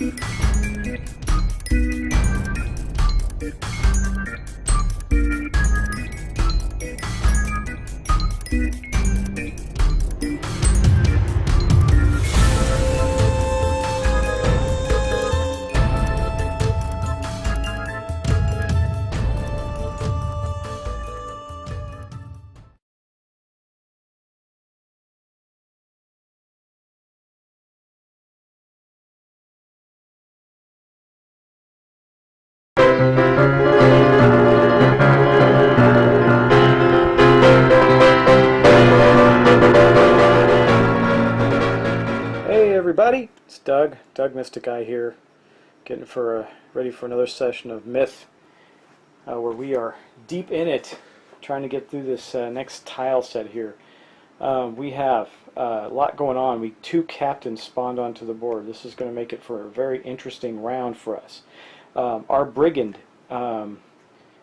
Hey everybody, it's Doug Mystic Eye here, getting ready for another session of Myth, where we are deep in it, trying to get through this next tile set here. We have a lot going on. Two captains spawned onto the board. This is going to make it for a very interesting round for us. Our Brigand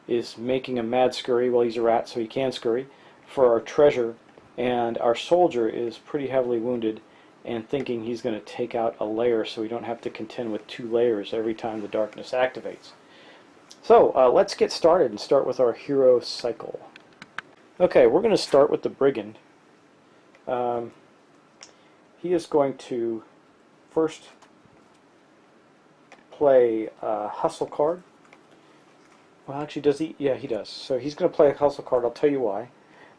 is making a mad scurry. Well, he's a rat, so he can scurry for our treasure, and our soldier is pretty heavily wounded and thinking he's going to take out a layer so we don't have to contend with 2 layers every time the darkness activates. So let's get started and start with our hero cycle. Okay, we're going to start with the Brigand. He is going to first play a hustle card. Well, actually, does he? Yeah, he does. So he's going to play a hustle card. I'll tell you why.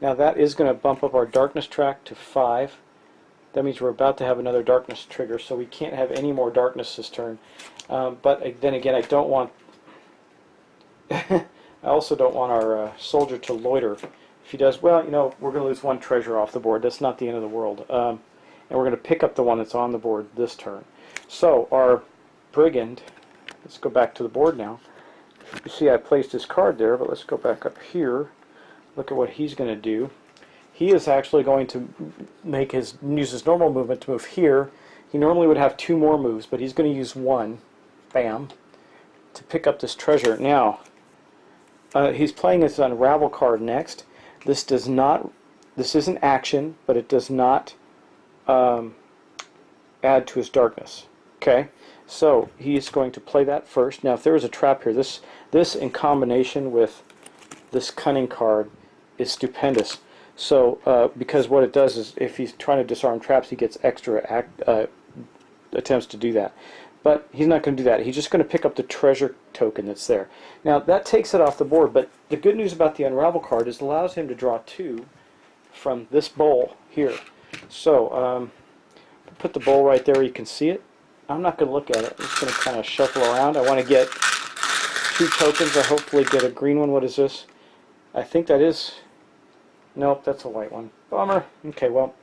Now that is going to bump up our darkness track to 5. That means we're about to have another darkness trigger, so we can't have any more darkness this turn. But then again, I don't want... I also don't want our soldier to loiter. If he does, well, you know, we're going to lose 1 treasure off the board. That's not the end of the world. And we're going to pick up the one that's on the board this turn. So our Brigand, let's go back to the board now. You see I placed his card there, but let's go back up here. Look at what he's going to do. He is actually going to use his normal movement to move here. He normally would have 2 more moves, but he's going to use 1, bam, to pick up this treasure. Now, he's playing his unravel card next. This isn't action, but it does not add to his darkness. Okay, so he's going to play that first. Now, if there was a trap here, this in combination with this cunning card is stupendous. So, because what it does is, if he's trying to disarm traps, he gets extra attempts to do that. But he's not going to do that. He's just going to pick up the treasure token that's there. Now, that takes it off the board, but the good news about the Unravel card is it allows him to draw 2 from this bowl here. So, put the bowl right there where you can see it. I'm not going to look at it. I'm just going to kind of shuffle around. I want to get 2 tokens. I hopefully get a green one. What is this? I think that is... Nope, that's a white one. Bummer. Okay, well,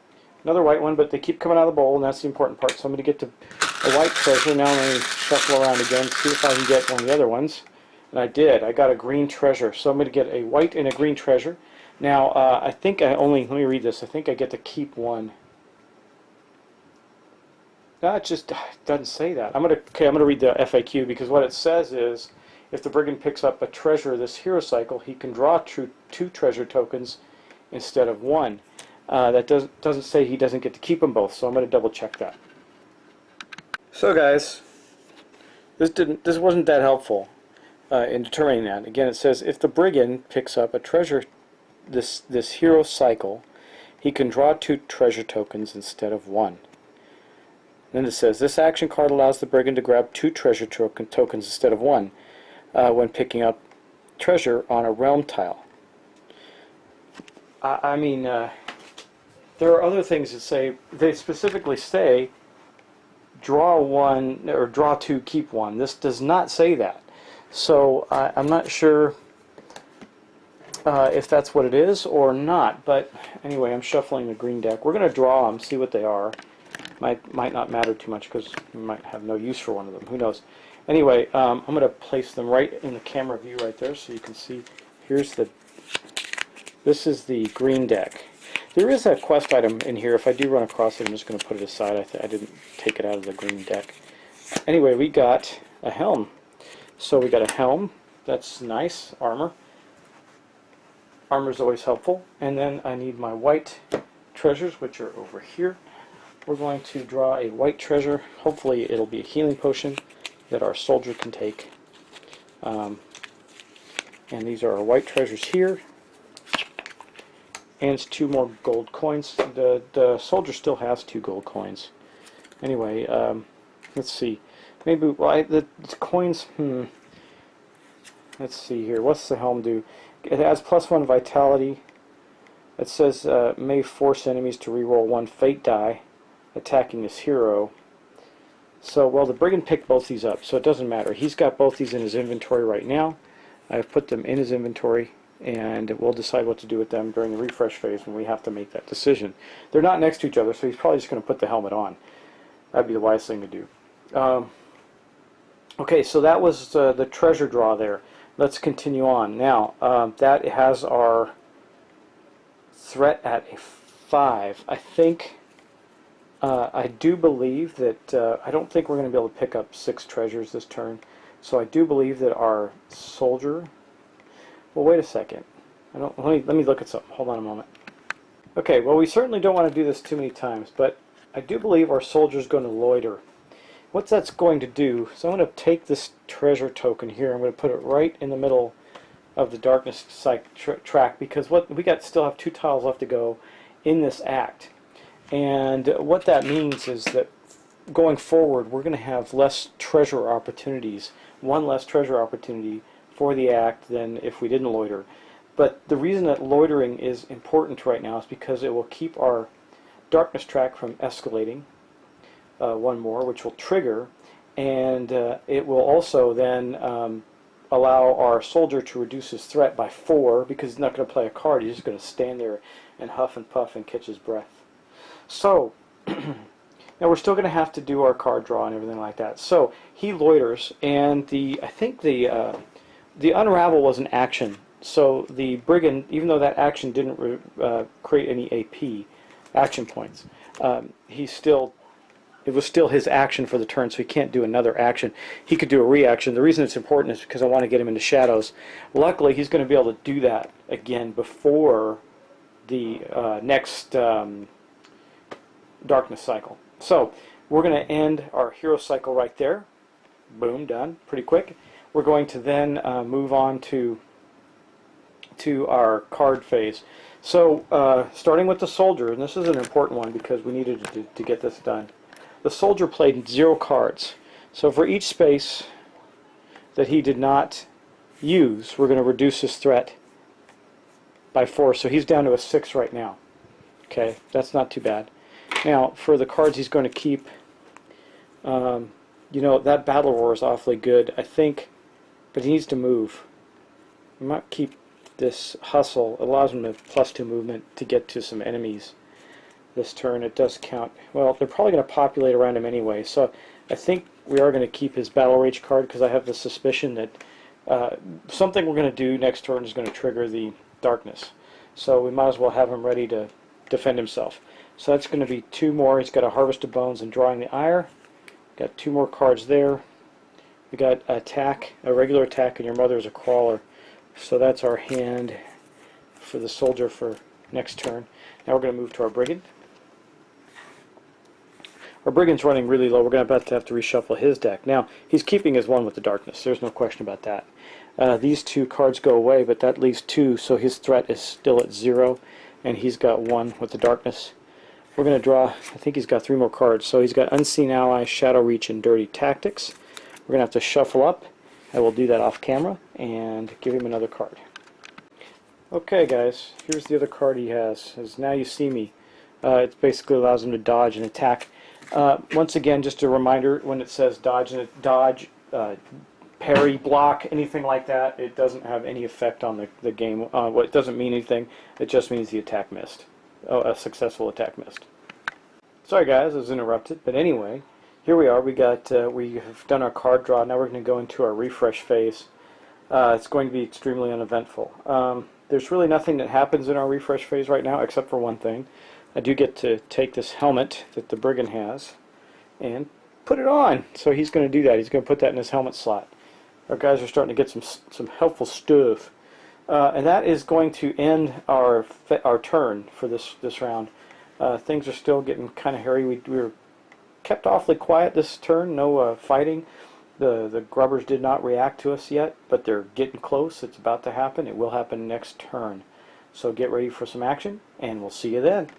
another white one, but they keep coming out of the bowl, and that's the important part. So I'm going to get to a white treasure. Now I'm going to shuffle around again, see if I can get one of the other ones. And I did. I got a green treasure. So I'm going to get a white and a green treasure. Now, I think let me read this. I think I get to keep 1. No, it just doesn't say that. I'm going to read the FAQ, because what it says is, if the Brigand picks up a treasure this hero cycle, he can draw 2 treasure tokens instead of 1. That doesn't say he doesn't get to keep them both, so I'm going to double check that. So guys, this wasn't that helpful in determining that. Again, it says if the Brigand picks up a treasure this hero cycle, he can draw 2 treasure tokens instead of 1. Then it says this action card allows the Brigand to grab 2 treasure tokens instead of 1 when picking up treasure on a realm tile. I mean, there are other things that say, they specifically say, draw 1, or draw 2, keep 1. This does not say that. So I'm not sure if that's what it is or not. But anyway, I'm shuffling the green deck. We're going to draw them, see what they are. Might not matter too much because we might have no use for one of them. Who knows? Anyway, I'm going to place them right in the camera view right there so you can see. This is the green deck. There is a quest item in here. If I do run across it, I'm just going to put it aside. I didn't take it out of the green deck. Anyway, we got a helm. So we got a helm. That's nice. Armor. Armor is always helpful. And then I need my white treasures, which are over here. we're going to draw a white treasure. Hopefully it'll be a healing potion that our soldier can take. And these are our white treasures here. And it's 2 more gold coins. The soldier still has 2 gold coins. Anyway, let's see. Maybe, well, the coins, let's see here. What's the helm do? It has +1 vitality. It says may force enemies to reroll 1 fate die attacking this hero. So, well, the Brigand picked both these up, so it doesn't matter. He's got both these in his inventory right now. I've put them in his inventory, and we'll decide what to do with them during the refresh phase when we have to make that decision. They're not next to each other, so he's probably just going to put the helmet on. That'd be the wise thing to do. Okay, so that was the treasure draw there. Let's continue on. Now, that has our threat at a 5. I think, I do believe that, I don't think we're going to be able to pick up 6 treasures this turn. So I do believe that our soldier, well, wait a second. Let me look at something. Hold on a moment. Okay, well, we certainly don't want to do this too many times, but I do believe our soldier is going to loiter. What that's going to do, so I'm going to take this treasure token here, I'm going to put it right in the middle of the darkness track, because what we still have 2 tiles left to go in this act. And what that means is that going forward, we're going to have less treasure opportunities, 1 less treasure opportunity for the act than if we didn't loiter. But the reason that loitering is important right now is because it will keep our darkness track from escalating 1 more, which will trigger, and it will also then allow our soldier to reduce his threat by 4, because he's not going to play a card. He's just going to stand there and huff and puff and catch his breath. So now we're still going to have to do our card draw and everything like that. So he loiters, and I think the unravel was an action. So the Brigand, even though that action didn't create any AP action points, it was still his action for the turn, so he can't do another action. He could do a reaction. The reason it's important is because I want to get him into shadows. Luckily, he's going to be able to do that again before the next darkness cycle. So we're going to end our hero cycle right there. Boom, done. Pretty quick. We're going to then move on to our card phase. So starting with the soldier, and this is an important one because we needed to get this done. The soldier played 0 cards. So for each space that he did not use, we're going to reduce his threat by 4. So he's down to a 6 right now. Okay, that's not too bad. Now, for the cards he's going to keep, you know, that battle roar is awfully good, I think, but he needs to move. We might keep this hustle. It allows him to +2 movement to get to some enemies this turn. It does count. Well, they're probably going to populate around him anyway, so I think we are going to keep his battle rage card, because I have the suspicion that something we're going to do next turn is going to trigger the darkness. So we might as well have him ready to defend himself. So that's going to be 2 more. He's got a Harvest of Bones and Drawing the Ire. Got 2 more cards there. We got attack, a regular attack, and your mother is a crawler. So that's our hand for the soldier for next turn. Now we're going to move to our Brigand. Our Brigand's running really low. We're about to have to reshuffle his deck. Now, he's keeping his 1 with the darkness. There's no question about that. These 2 cards go away, but that leaves 2, so his threat is still at 0, and he's got 1 with the darkness. We're going to draw, I think he's got 3 more cards. So he's got Unseen Ally, Shadow Reach, and Dirty Tactics. We're going to have to shuffle up. I will do that off camera and give him another card. Okay, guys, here's the other card he has. As Now You See Me. It basically allows him to dodge and attack. Once again, just a reminder, when it says dodge, parry, block, anything like that, it doesn't have any effect on the game. Well, it doesn't mean anything. It just means the attack missed. Oh, a successful attack missed. Sorry, guys, I was interrupted. But anyway, here we are. We have done our card draw. Now we're going to go into our refresh phase. It's going to be extremely uneventful. There's really nothing that happens in our refresh phase right now, except for one thing. I do get to take this helmet that the Brigand has and put it on. So he's going to do that. He's going to put that in his helmet slot. Our guys are starting to get some helpful stuff. And that is going to end our turn for this round. Things are still getting kind of hairy. We were kept awfully quiet this turn, no fighting. The grubbers did not react to us yet, but they're getting close. It's about to happen. It will happen next turn. So get ready for some action, and we'll see you then.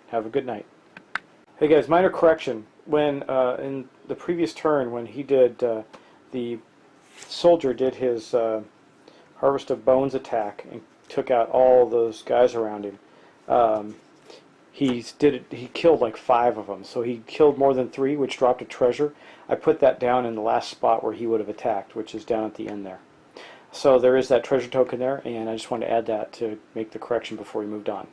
Have a good night. Hey guys, minor correction. When in the previous turn, when he did the soldier did his Harvest of Bones attack and took out all those guys around him, he killed like 5 of them. So he killed more than 3, which dropped a treasure. I put that down in the last spot where he would have attacked, which is down at the end there. So there is that treasure token there, and I just wanted to add that to make the correction before we moved on.